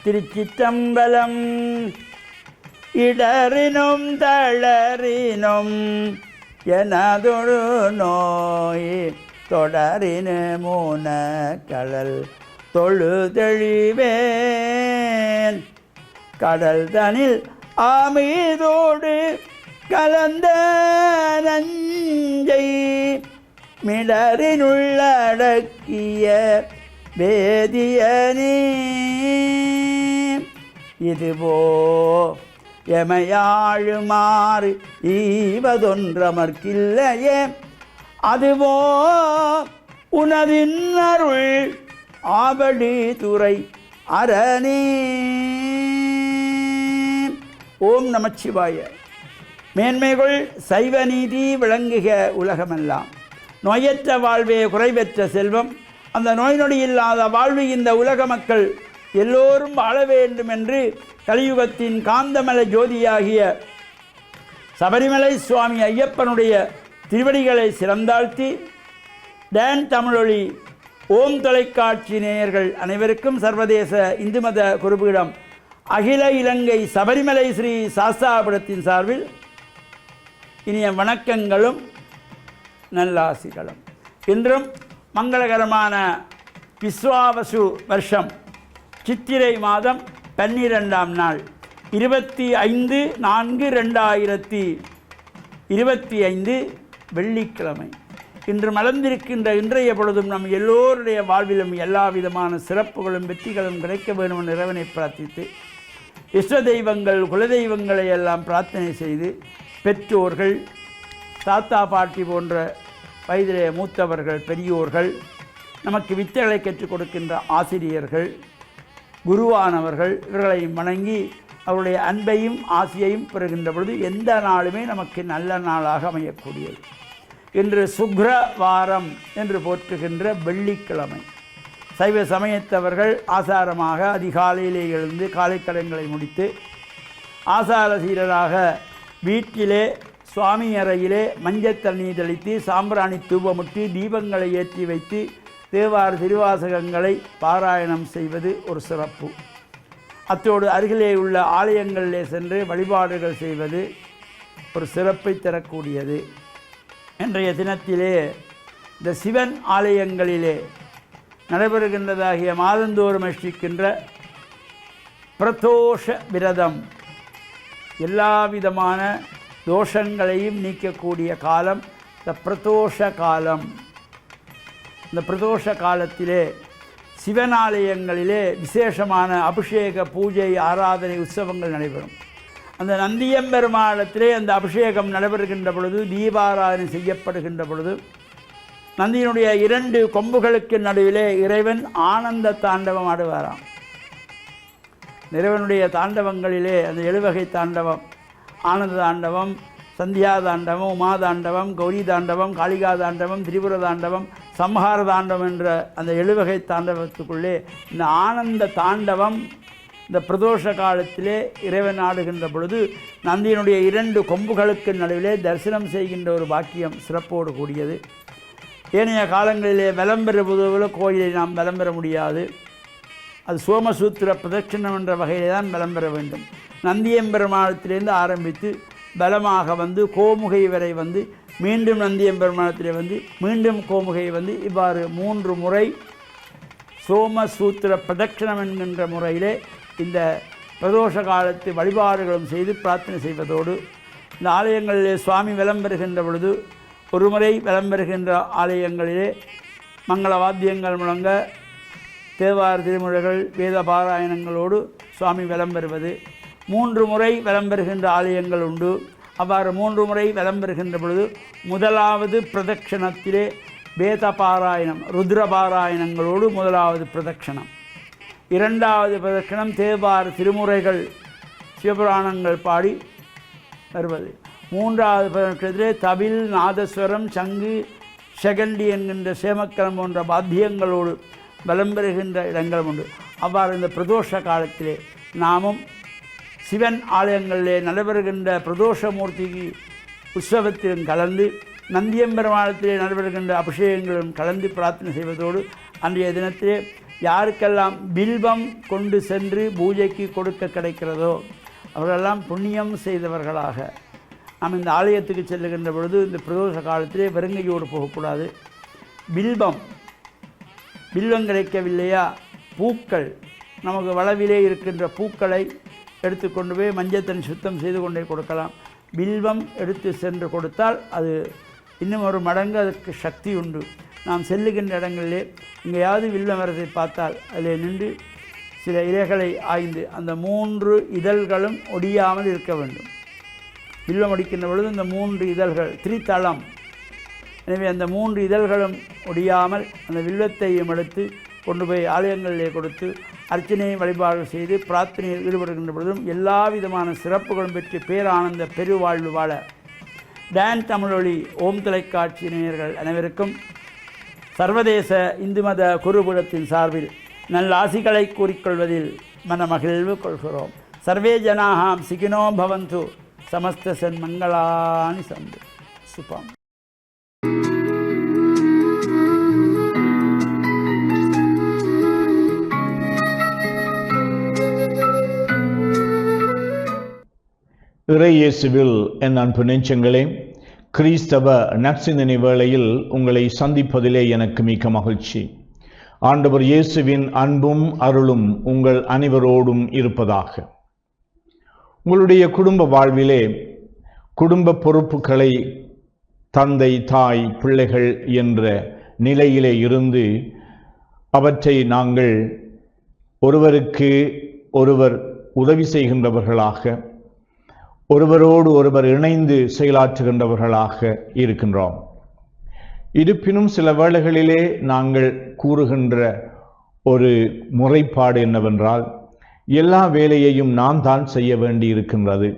திருச்சிற்றம்பலம். இடறினும் தளறினும் எனதொரு நோய் தொடரினு மூன கடல் தொழுதெழிவேன். கடல் தனில் ஆமீதோடு கலந்த நஞ்சை மிடறினுள்ளடக்கிய வேதியனே. இதுவோ எமையாழுமாறு ஈவதொன்றமர்க்கில்லையே, அதுவோ உனதின் அருள் ஆவடி துறை அரணே. ஓம் நமச்சிவாய. மேன்மைகள் சைவ நீதி விளங்குக உலகமெல்லாம். நோயற்ற வாழ்வே குறைவற்ற செல்வம். அந்த நோய் நொடி இல்லாத வாழ்வு இந்த உலக மக்கள் எல்லோரும் வாழ வேண்டும் என்று கலியுகத்தின் காந்தமல ஜோதியாகிய சபரிமலை சுவாமி ஐயப்பனுடைய திருவடிகளை சிறந்தாழ்த்தி டான் தமிழொலி ஓம் தொலைக்காட்சி நேயர்கள் அனைவருக்கும் சர்வதேச இந்து மத குருபீடம் அகில இலங்கை சபரிமலை ஸ்ரீ சாஸ்தாபுரத்தின் சார்பில் இனிய வணக்கங்களும் நல்லாசிகளும். இன்றும் மங்களகரமான விஸ்வாவசு வருஷம் சித்திரை மாதம் 12ஆம் நாள் 25/4/2025 வெள்ளிக்கிழமை. இன்று மலர்ந்திருக்கின்ற இன்றைய பொழுதும் நம் எல்லோருடைய வாழ்விலும் எல்லா விதமான சிறப்புகளும் வெற்றிகளும் கிடைக்க வேண்டும் என்ற இறைவனை பிரார்த்தித்து இஷ்ட தெய்வங்கள் குலதெய்வங்களை எல்லாம் பிரார்த்தனை செய்து பெற்றோர்கள் தாத்தா பாட்டி போன்ற வயதிலே மூத்தவர்கள் பெரியோர்கள் நமக்கு வித்தைகளை கற்றுக் கொடுக்கின்ற ஆசிரியர்கள் குருவானவர்கள் இவர்களை வணங்கி அவருடைய அன்பையும் ஆசையையும் பெறுகின்ற பொழுது எந்த நாளுமே நமக்கு நல்ல நாளாக அமையக்கூடியது. இன்று சுக்ரவாரம் என்று போற்றுகின்ற வெள்ளிக்கிழமை. சைவ சமயத்தவர்கள் ஆசாரமாக அதிகாலையிலே எழுந்து காலைக்கடன்களை முடித்து ஆசார சீரராக வீட்டிலே சுவாமி அறையிலே மஞ்சள் தண்ணீர் தெளித்து சாம்பிராணி தூபமுட்டி தீபங்களை ஏற்றி வைத்து தேவார திருவாசகங்களை பாராயணம் செய்வது ஒரு சிறப்பு. அத்தோடு அருகிலே உள்ள ஆலயங்களிலே சென்று வழிபாடுகள் செய்வது ஒரு சிறப்பை தரக்கூடியது. இன்றைய தினத்திலே இந்த சிவன் ஆலயங்களிலே நடைபெறுகின்றதாகிய மாதந்தோறும் அனுஷ்டிக்கின்ற பிரதோஷ விரதம் எல்லா விதமான தோஷங்களையும் நீக்கக்கூடிய காலம் இந்த பிரதோஷ காலம். இந்த பிரதோஷ காலத்திலே சிவனாலயங்களிலே விசேஷமான அபிஷேக பூஜை ஆராதனை உற்சவங்கள் நடைபெறும். அந்த நந்தியம்பெருமாளத்திலே அந்த அபிஷேகம் நடைபெறுகின்ற பொழுது தீபாராதனை செய்யப்படுகின்ற பொழுது நந்தியினுடைய 2 கொம்புகளுக்கு நடுவிலே இறைவன் ஆனந்த தாண்டவம் ஆடுவாராம். இறைவனுடைய தாண்டவங்களிலே அந்த 7 வகை தாண்டவம், ஆனந்த தாண்டவம், சந்தியா தாண்டவம், உமா தாண்டவம், கௌரி தாண்டவம், காளிகா தாண்டவம், திரிபுர தாண்டவம், சம்ஹார தாண்டவம் என்ற அந்த 7 வகை தாண்டவத்துக்குள்ளே இந்த ஆனந்த தாண்டவம் இந்த பிரதோஷ காலத்திலே இறைவன் ஆடுகின்ற பொழுது நந்தியினுடைய 2 கொம்புகளுக்கு நடுவிலே தரிசனம் செய்கின்ற ஒரு பாக்கியம் சிறப்போடு கூடியது. ஏனைய காலங்களிலே விளம்பெறுவதில் கோயிலை நாம் விளம்பெற முடியாது. அது சோமசூத்திர பிரதட்சணம் என்ற வகையிலே தான் விளம்பெற வேண்டும். நந்தியம்பெருமானத்திலேருந்து ஆரம்பித்து பலமாக வந்து கோமுகை வரை வந்து மீண்டும் நந்தியம்பெருமானத்திலே வந்து மீண்டும் கோமுகை வந்து இவ்வாறு 3 முறை சோமசூத்திர பிரதட்சணம் என்கின்ற முறையிலே இந்த பிரதோஷ காலத்து வழிபாடுகளும் செய்து பிரார்த்தனை செய்வதோடு இந்த ஆலயங்களிலே சுவாமி விளம்பெறுகின்ற பொழுது ஒரு முறை விளம்பெறுகின்ற ஆலயங்களிலே மங்கள வாத்தியங்கள் முழங்க தேவார திருமுறைகள் வேத பாராயணங்களோடு சுவாமி விளம்பெறுவது. 3 முறை விளம்பெறுகின்ற ஆலயங்கள் உண்டு. அவ்வாறு 3 முறை விளம்பெறுகின்ற பொழுது முதலாவது பிரதட்சணத்திலே வேத பாராயணம் ருத்ர பாராயணங்களோடு முதலாவது பிரதட்சணம், 2வது பிரதட்சணம் தேவார திருமுறைகள் சிவபுராணங்கள் பாடி வருவது, 3வது பிரதட்சணத்திலே தவில் நாதஸ்வரம் சங்கு செகண்டி என்கின்ற சேமக்கலம் போன்ற வாத்தியங்களோடு விளம்பெறுகின்ற இடங்கள் உண்டு. அவ்வாறு இந்த பிரதோஷ காலத்திலே நாமும் சிவன் ஆலயங்களிலே நடைபெறுகின்ற பிரதோஷமூர்த்திக்கு உற்சவத்திலும் கலந்து நந்தியம்பெருமானத்திலே நடைபெறுகின்ற அபிஷேகங்களும் கலந்து பிரார்த்தனை செய்வதோடு அன்றைய தினத்திலே யாருக்கெல்லாம் பில்வம் கொண்டு சென்று பூஜைக்கு கொடுக்க கிடைக்கிறதோ அவர்களெல்லாம் புண்ணியம் செய்தவர்களாக. நாம் இந்த ஆலயத்துக்கு செல்லுகின்ற பொழுது இந்த பிரதோஷ காலத்திலே வெறுங்கையோடு போகக்கூடாது. பில்வம் கிடைக்கவில்லையா, பூக்கள், நமக்கு வளவிலே இருக்கின்ற பூக்களை எடுத்துக்கொண்டு போய் மஞ்சத்தன் சுத்தம் செய்து கொண்டே கொடுக்கலாம். பில்வம் எடுத்து சென்று கொடுத்தால் அது இன்னும் ஒரு மடங்கு அதுக்கு சக்தி உண்டு. நாம் செல்லுகின்ற இடங்களிலே எங்கேயாவது வில்வ மரத்தை பார்த்தால் அதில் நின்று சில இலைகளை ஆய்ந்து அந்த 3 இதழ்களும் ஒடியாமல் இருக்க வேண்டும். வில்வம் அடிக்கின்ற பொழுது இந்த 3 இதழ்கள் திரித்தளம், எனவே அந்த 3 இதழ்களும் ஒடியாமல் அந்த வில்வத்தையும் எடுத்து கொண்டு போய் ஆலயங்களிலே கொடுத்து அர்ச்சனையை வழிபாடு செய்து பிரார்த்தனையில் ஈடுபடுகின்ற பொழுதும் எல்லா விதமான சிறப்புகளும் பெற்று பேரானந்த பெருவாழ்வு வாழ டான் தமிழொலி ஓம் தொலைக்காட்சி நேயர்கள் அனைவருக்கும் சர்வதேச இந்து மத குருபீடத்தின் சார்பில் நல்ல ஆசிகளை கூறிக்கொள்வதில் மனமகிழ்வு கொள்கிறோம். சர்வே ஜனாஹாம் சிகினோ பவந்து சமஸ்த சன்மங்களானி சந்து சுபம். இறை இயேசுவில் என் அன்பு நெஞ்சங்களே, கிறிஸ்தவ நற்சிந்தனை வேளையில் உங்களை சந்திப்பதிலே எனக்கு மிக்க மகிழ்ச்சி. ஆண்டவர் இயேசுவின் அன்பும் அருளும் உங்கள் அனைவரோடும் இருப்பதாக. உங்களுடைய குடும்ப வாழ்விலே குடும்ப பொறுப்புகளை தந்தை, தாய், பிள்ளைகள் என்ற நிலையிலே இருந்து அவற்றை நாங்கள் ஒருவருக்கு ஒருவர் உதவி செய்கின்றவர்களாக, ஒருவரோடு ஒருவர் இணைந்து செயலாற்றுகின்றவர்களாக இருக்கின்றோம். இருப்பினும் சில வேளைகளிலே நாங்கள் கூறுகின்ற ஒரு முறைப்பாடு என்னவென்றால், எல்லா வேலையையும் நான் தான் செய்ய வேண்டி இருக்கின்றது,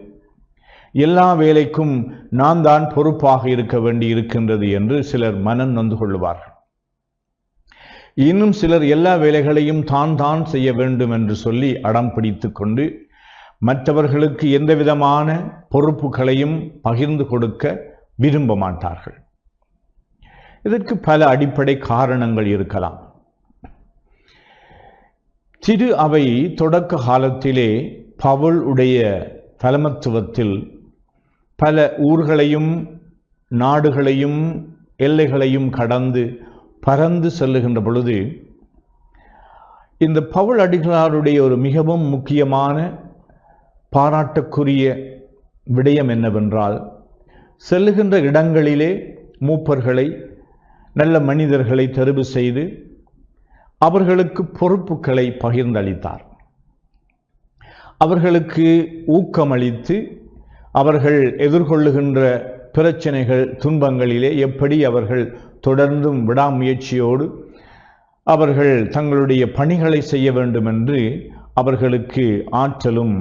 எல்லா வேலைக்கும் நான் தான் பொறுப்பாக இருக்க வேண்டி இருக்கின்றது என்று சிலர் மனம் நொந்து கொள்ளுவார்கள். இன்னும் சிலர் எல்லா வேலைகளையும் தான் செய்ய வேண்டும் என்று சொல்லி அடம் பிடித்து கொண்டு மற்றவர்களுக்கு எந்த விதமான பொறுப்புகளையும் பகிர்ந்து கொடுக்க விரும்ப மாட்டார்கள். இதற்கு பல அடிப்படை காரணங்கள் இருக்கலாம். திரு அவை தொடக்க காலத்திலே பவுல் உடைய தலைமத்துவத்தில் பல ஊர்களையும் நாடுகளையும் எல்லைகளையும் கடந்து பறந்து செல்லுகின்ற பொழுது இந்த பவுல் அடிகளாருடைய ஒரு மிகவும் முக்கியமான பாராட்டுக்குரிய விடயம் என்னவென்றால், செல்லுகின்ற இடங்களிலே மூப்பர்களை, நல்ல மனிதர்களை தெரிவு செய்து அவர்களுக்கு பொறுப்புகளை பகிர்ந்தளித்தார். அவர்களுக்கு ஊக்கமளித்து அவர்கள் எதிர்கொள்ளுகின்ற பிரச்சனைகள், துன்பங்களிலே எப்படி அவர்கள் தொடர்ந்தும் விடாமுயற்சியோடு அவர்கள் தங்களுடைய பணிகளை செய்ய வேண்டும் என்று அவர்களுக்கு ஆற்றலும்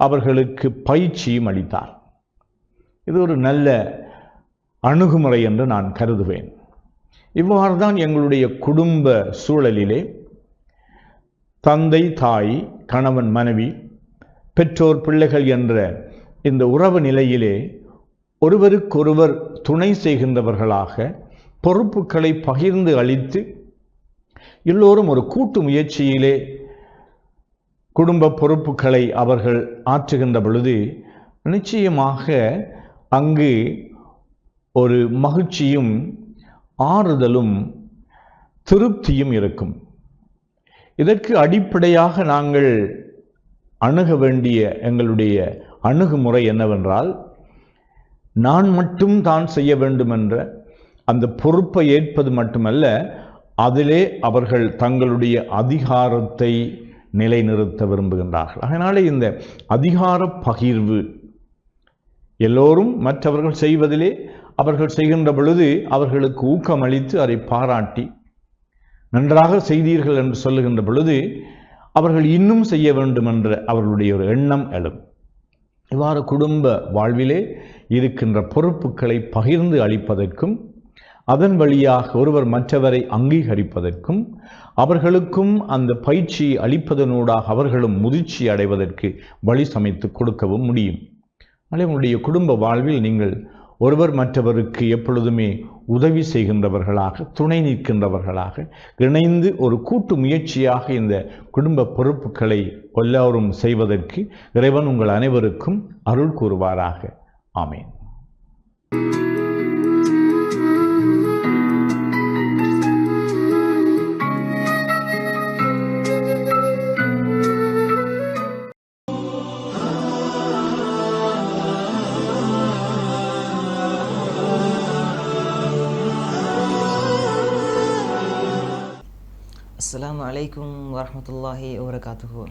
அவர்களுக்கு பயிற்சியும் அளித்தார். இது ஒரு நல்ல அணுகுமுறை என்று நான் கருதுவேன். இவ்வாறு தான் எங்களுடைய குடும்ப சூழலிலே தந்தை, தாய், கணவன், மனைவி, பெற்றோர், பிள்ளைகள் என்ற இந்த உறவு நிலையிலே ஒருவருக்கொருவர் துணை செய்கின்றவர்களாக பொறுப்புகளை பகிர்ந்து அளித்து எல்லோரும் ஒரு கூட்டு முயற்சியிலே குடும்ப பொறுப்புகளை அவர்கள் ஆற்றுகின்ற பொழுது நிச்சயமாக அங்கு ஒரு மகிழ்ச்சியும் ஆறுதலும் திருப்தியும் இருக்கும். இதற்கு அடிப்படையாக நாங்கள் அணுக வேண்டிய எங்களுடைய அணுகுமுறை என்னவென்றால், நான் மட்டும் தான் செய்ய வேண்டும் என்ற அந்த பொறுப்பை ஏற்பது மட்டுமல்ல, அதிலே அவர்கள் தங்களுடைய அதிகாரத்தை நிலைநிறுத்த விரும்புகின்றார்கள். அதனாலே இந்த அதிகார பகிர்வு, எல்லோரும் மற்றவர்கள் செய்வதிலே அவர்கள் செய்கின்ற பொழுது அவர்களுக்கு ஊக்கமளித்து அதை பாராட்டி நன்றாக செய்தீர்கள் என்று சொல்லுகின்ற பொழுது அவர்கள் இன்னும் செய்ய வேண்டும் என்ற அவர்களுடைய ஒரு எண்ணம் எழும். இவ்வாறு குடும்ப வாழ்விலே இருக்கின்ற பொறுப்புகளை பகிர்ந்து அளிப்பதற்கும் அதன் வழியாக ஒருவர் மற்றவரை அங்கீகரிப்பதற்கும் அவர்களுக்கும் அந்த பயிற்சி அளிப்பதனூடாக அவர்களும் முதிர்ச்சி அடைவதற்கு வழி சமைத்து கொடுக்கவும் முடியும். அதே உங்களுடைய குடும்ப வாழ்வில் நீங்கள் ஒருவர் மற்றவருக்கு எப்பொழுதுமே உதவி செய்கின்றவர்களாக, துணை நிற்கின்றவர்களாக, இணைந்து ஒரு கூட்டு முயற்சியாக இந்த குடும்ப பொறுப்புகளை எல்லோரும் செய்வதற்கு இறைவன் உங்கள் அனைவருக்கும் அருள் கூறுவாராக. ஆமேன். அஸ்ஸலாமு அலைக்கும் வரஹ்மத்துல்லாஹி வபரகாத்துஹு.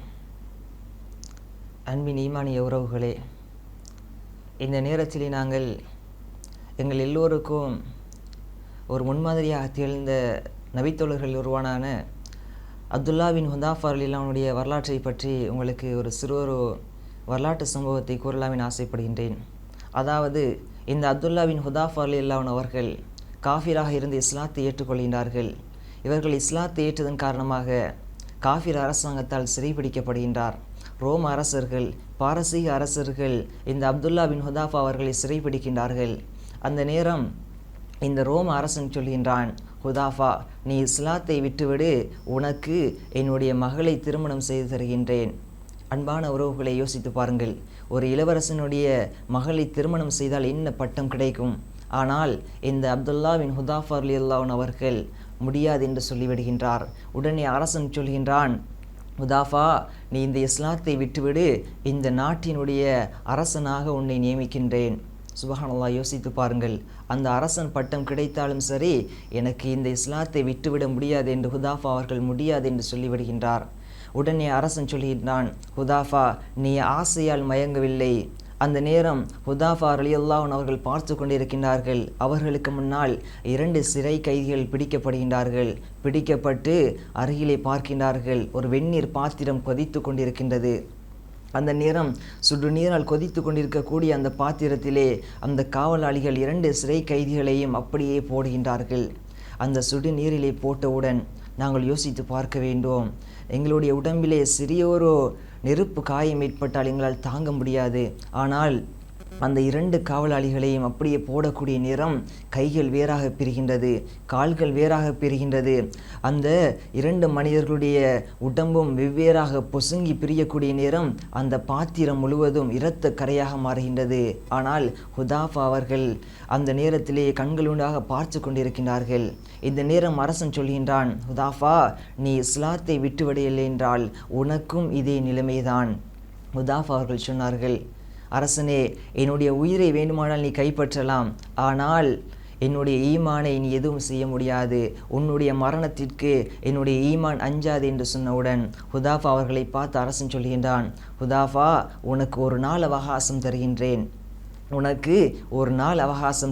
அன்பின் ஈமானிய உறவுகளே, இந்த நேரத்தில் நாங்கள் எங்கள் எல்லோருக்கும் ஒரு முன்மாதிரியாக திகழ்ந்த நபித்தோழர்கள் ஒருவனான அப்துல்லா பின் ஹுதாஃபா ரலியல்லாஹுடைய வரலாற்றை பற்றி உங்களுக்கு ஒரு சிறு வரலாற்று சம்பவத்தை கூறலாமின் ஆசைப்படுகின்றேன். அதாவது, இந்த அப்துல்லா பின் ஹுதாஃபா ரலியல்லாஹு அவர்கள் காஃபிராக இருந்து இஸ்லாத்தை ஏற்றுக்கொள்கின்றார்கள். இவர்கள் இஸ்லாத்தை ஏற்றதன் காரணமாக காஃபிர் அரசாங்கத்தால் சிறைபிடிக்கப்படுகின்றார். ரோம அரசர்கள், பாரசீக அரசர்கள் இந்த அப்துல்லா பின் ஹுதாஃபா அவர்களை சிறைபிடிக்கின்றார்கள். அந்த நேரம் இந்த ரோம அரசன் சொல்கின்றான், ஹுதாஃபா, நீ இஸ்லாத்தை விட்டுவிடு, உனக்கு என்னுடைய மகளை திருமணம் செய்து தருகின்றேன். அன்பான உறவுகளை யோசித்து பாருங்கள். ஒரு இளவரசனுடைய மகளை திருமணம் செய்தால் என்ன பட்டம் கிடைக்கும்? ஆனால் இந்த அப்துல்லா பின் ஹுதாஃபா ரலியல்லாஹு அவர்கள் முடியாது என்று சொல்லிவிடுகின்றார். உடனே அரசன் சொல்கின்றான், ஹுதாஃபா, நீ இந்த இஸ்லாத்தை விட்டுவிடு, இந்த நாட்டினுடைய அரசனாக உன்னை நியமிக்கின்றேன். சுபஹானல்லாஹ், யோசித்து பாருங்கள். அந்த அரசன் பட்டம் கிடைத்தாலும் சரி, எனக்கு இந்த இஸ்லாத்தை விட்டுவிட முடியாது என்று ஹுதாஃபா அவர்கள் முடியாது என்று சொல்லிவிடுகின்றார். உடனே அரசன் சொல்கின்றான், ஹுதாஃபா, நீ ஆசையால் மயங்கவில்லை. அந்த நேரம் ஹுதாஃபா ரலியல்லாஹு அவர்கள் பார்த்து கொண்டிருக்கின்றார்கள். அவர்களுக்கு முன்னால் 2 சிறை கைதிகள் பிடிக்கப்படுகின்றார்கள். பிடிக்கப்பட்டு அருகிலே பார்க்கின்றார்கள், ஒரு வெந்நீர் பாத்திரம் கொதித்து கொண்டிருக்கின்றது. அந்த நேரம் சுடுநீரால் கொதித்து கொண்டிருக்கக்கூடிய அந்த பாத்திரத்திலே அந்த காவலாளிகள் 2 சிறை கைதிகளையும் அப்படியே போடுகின்றார்கள். அந்த சுடுநீரிலே போட்டவுடன் நாங்கள் யோசித்து பார்க்க வேண்டும். எங்களுடைய உடம்பிலே சிறியோரோ நெருப்பு காயம் ஏற்பட்டால் எங்களால் தாங்க முடியாது. ஆனால் அந்த 2 காவலாளிகளையும் அப்படியே போடக்கூடிய நேரம் கைகள் வேறாக பிரிகின்றது, கால்கள் வேறாக பிரிகின்றது. அந்த 2 மனிதர்களுடைய உடம்பும் வெவ்வேறாக பொசுங்கி பிரியக்கூடிய நேரம் அந்த பாத்திரம் முழுவதும் இரத்த கரையாக மாறுகின்றது. ஆனால் ஹுதாஃபா அவர்கள் அந்த நேரத்திலே கண்களுண்டாக பார்த்து கொண்டிருக்கின்றார்கள். இந்த நேரம் அரசன் சொல்கின்றான், ஹுதாஃபா, நீ இஸ்லாத்தை விட்டுவிடவில்லை என்றால் உனக்கும் இதே நிலைமைதான். ஹுதாஃபா அவர்கள் சொன்னார்கள், அரசனே, என்னுடைய உயிரை வேண்டுமானால் நீ கைப்பற்றலாம், ஆனால் என்னுடைய ஈமானை நீ எதுவும் செய்ய முடியாது. உன்னுடைய மரணத்திற்கு என்னுடைய ஈமான் அஞ்சாது என்று சொன்னவுடன் ஹுதாஃபா அவர்களை பார்த்து அரசன் சொல்கின்றான், ஹுதாஃபா, உனக்கு ஒரு நாள் அவகாசம்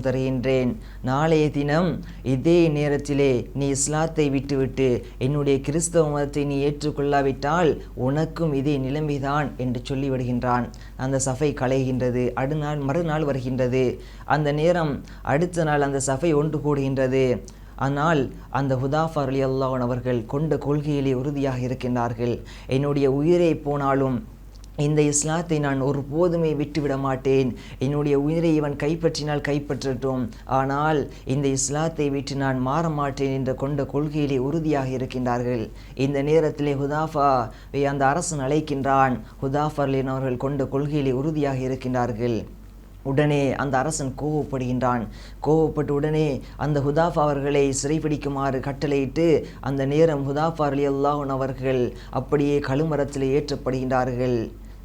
தருகின்றேன். நாளைய தினம் இதே நேரத்திலே நீ இஸ்லாத்தை விட்டுவிட்டு என்னுடைய கிறிஸ்தவ மதத்தை நீ ஏற்றுக்கொள்ளாவிட்டால் உனக்கும் இதே நிலைமைதான் என்று சொல்லிவிடுகின்றான். அந்த சபை கலைகின்றது. மறுநாள் வருகின்றது. அந்த நேரம் அடுத்த நாள் அந்த சபை ஒன்று கூடுகின்றது. ஆனால் அந்த ஹுதாஃபா ரலியல்லாஹு அவர்கள் கொண்ட கொள்கையிலே உறுதியாக இருக்கின்றார்கள். என்னுடைய உயிரை போனாலும் இந்த இஸ்லாத்தை நான் ஒருபோதுமே விட்டுவிட மாட்டேன். என்னுடைய உயிரை இவன் கைப்பற்றினால் கைப்பற்றட்டும், ஆனால் இந்த இஸ்லாத்தை விட்டு நான் மாற மாட்டேன் என்ற கொண்ட கொள்கையிலே உறுதியாக இருக்கின்றார்கள். இந்த நேரத்திலே ஹுதாஃபாவை அந்த அரசன் அழைக்கின்றான். ஹுதாஃபா அவர்கள் கொண்ட கொள்கையிலே உறுதியாக இருக்கின்றார்கள். உடனே அந்த அரசன் கோவப்பட்டு உடனே அந்த ஹுதாஃபா அவர்களை சிறைப்பிடிக்குமாறு கட்டளையிட்டு அந்த நேரம் ஹுதாஃபா ரலியல்லாஹு அவர்கள் அப்படியே கழுமரத்தில் ஏற்றப்படுகின்றார்கள்.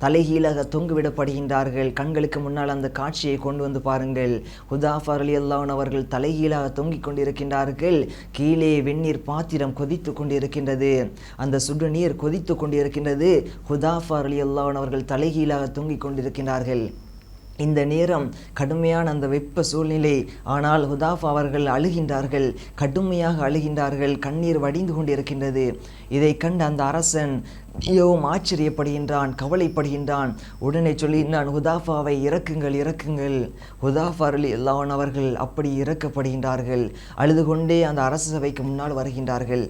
தலைகீழாக தொங்கிவிடப்படுகின்றார்கள். கண்களுக்கு முன்னால் அந்த காட்சியை கொண்டு வந்து பாருங்கள். ஹுதாஃபா ரலியல்லாஹு அவர்கள் தலைகீழாக தொங்கிக் கொண்டிருக்கின்றார்கள். கீழே வெந்நீர் பாத்திரம் கொதித்து கொண்டிருக்கின்றது. அந்த சுடுநீர் கொதித்து கொண்டிருக்கின்றது. ஹுதாஃபா ரலியல்லாஹு அவர்கள் தலைகீழாக தொங்கிக் கொண்டிருக்கின்றார்கள். இந்த நேரம் கடுமையான அந்த வெப்ப சூழ்நிலை. ஆனால் ஹுதாஃபா அவர்கள் அழுகின்றார்கள், கடுமையாக அழுகின்றார்கள். கண்ணீர் வடிந்து கொண்டிருக்கின்றது. இதை கண்ட அந்த அரசன் மிகவும் ஆச்சரியப்படுகின்றான், கவலைப்படுகின்றான். உடனே சொல்லினான், ஹுதாஃபாவை இறக்குங்கள். ஹுதாஃபா ரலியல்லாஹு அவர்கள் அப்படி இறக்கப்படுகின்றார்கள். அழுது கொண்டே அந்த அரச சபைக்கு முன்னால் வருகின்றார்கள்.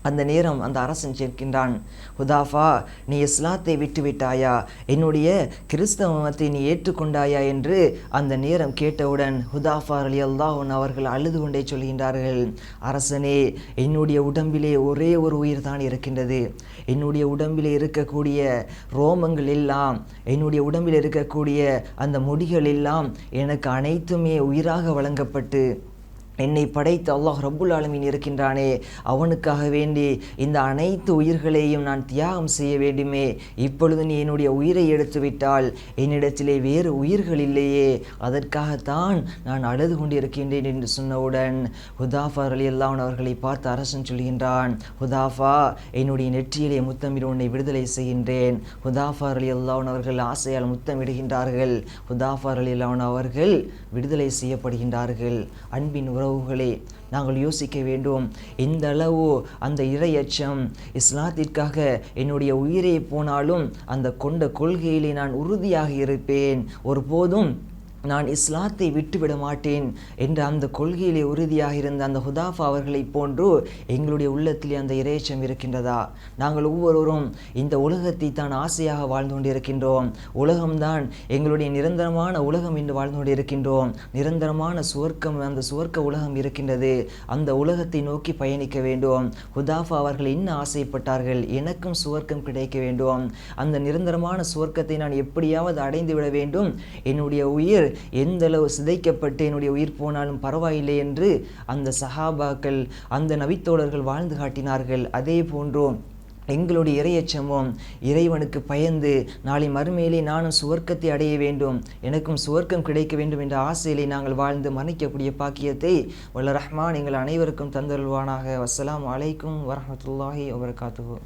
அந்த நேரம் அந்த அரசன் கேட்கின்றான், ஹுதாஃபா, நீ இஸ்லாத்தை விட்டுவிட்டாயா, என்னுடைய கிறிஸ்தவ மதத்தை நீ ஏற்றுக்கொண்டாயா என்று அந்த நேரம் கேட்டவுடன் ஹுதாஃபா ரலியல்லாஹு அன்ஹு அவர்கள் அழுது கொண்டே சொல்கின்றார்கள், அரசனே, என்னுடைய உடம்பிலே ஒரே ஒரு உயிர் தான் இருக்கின்றது. என்னுடைய உடம்பிலே இருக்கக்கூடிய ரோமங்கள் எல்லாம், என்னுடைய உடம்பில் இருக்கக்கூடிய அந்த முடிகள் எல்லாம் எனக்கு அனைத்துமே உயிராக வழங்கப்பட்டு என்னை படைத்த அல்லாஹ் ரப்புல் ஆலமீன் இருக்கின்றானே, அவனுக்காக வேண்டி இந்த அனைத்து உயிர்களையும் நான் தியாகம் செய்ய வேண்டுமே. இப்பொழுது நீ என்னுடைய உயிரை எடுத்துவிட்டால் என்னிடத்திலே வேறு உயிர்கள் இல்லையே, அதற்காகத்தான் நான் அழுது கொண்டிருக்கின்றேன் என்று சொன்னவுடன் ஹுதாஃபா ரலியல்லாஹு அன்ஹு அவர்களை பார்த்து அரசன் சொல்கின்றான், ஹுதாஃபா, என்னுடைய நெற்றியிலே முத்தமிட உன்னை விடுதலை செய்கின்றேன். ஹுதாஃபா ரலியல்லாஹு அன்ஹு அவர்கள் ஆசையால் முத்தமிடுகின்றார்கள். ஹுதாஃபா ரலியல்லாஹு அன்ஹு அவர்கள் விடுதலை செய்யப்படுகின்றார்கள். அன்பின் உறவுகளே, நாங்கள் யோசிக்க வேண்டும், இந்த அளவு அந்த இறையச்சம், இஸ்லாத்திற்காக என்னுடைய உயிரே போனாலும் அந்த கொண்ட கொள்கையிலே நான் உறுதியாக இருப்பேன், ஒருபோதும் நான் இஸ்லாத்தை விட்டுவிட மாட்டேன் என்ற அந்த கொள்கையிலே உறுதியாக இருந்த அந்த ஹுதாஃபா அவர்களை போன்று எங்களுடைய உள்ளத்திலே அந்த இறையச்சம் இருக்கின்றதா? நாங்கள் ஒவ்வொருவரும் இந்த உலகத்தை தான் ஆசையாக வாழ்ந்து கொண்டிருக்கின்றோம். உலகம்தான் எங்களுடைய நிரந்தரமான உலகம் என்று வாழ்ந்து கொண்டிருக்கின்றோம். நிரந்தரமான சுவர்க்கம், அந்த சுவர்க்க உலகம் இருக்கின்றது. அந்த உலகத்தை நோக்கி பயணிக்க வேண்டும். ஹுதாஃபா அவர்கள் என்ன ஆசைப்பட்டார்கள்? எனக்கும் சுவர்க்கம் கிடைக்க வேண்டும், அந்த நிரந்தரமான சுவர்க்கத்தை நான் எப்படியாவது அடைந்து விட வேண்டும், என்னுடைய உயிர் எந்தளவு சிதைக்கப்பட்டு என்னுடைய உயிர் போனாலும் பரவாயில்லை என்று அந்த சஹாபாக்கள், அந்த நபித்தோழர்கள் வாழ்ந்து காட்டினார்கள். அதே போன்றோம் எங்களுடைய இறையச்சமும் இறைவனுக்கு பயந்து நாளை மறுமையிலே நானும் சுவர்க்கத்தை அடைய வேண்டும், எனக்கும் சுவர்க்கம் கிடைக்க வேண்டும் என்ற ஆசையிலே நாங்கள் வாழ்ந்து மன்னிக்கக்கூடிய பாக்கியத்தை வல்ல ரஹ்மான் எங்கள் அனைவருக்கும் தந்தருள்வானாக. வஸ்ஸலாமு அலைக்கும் வரஹ்மத்துல்லாஹி வபரகாத்துஹு.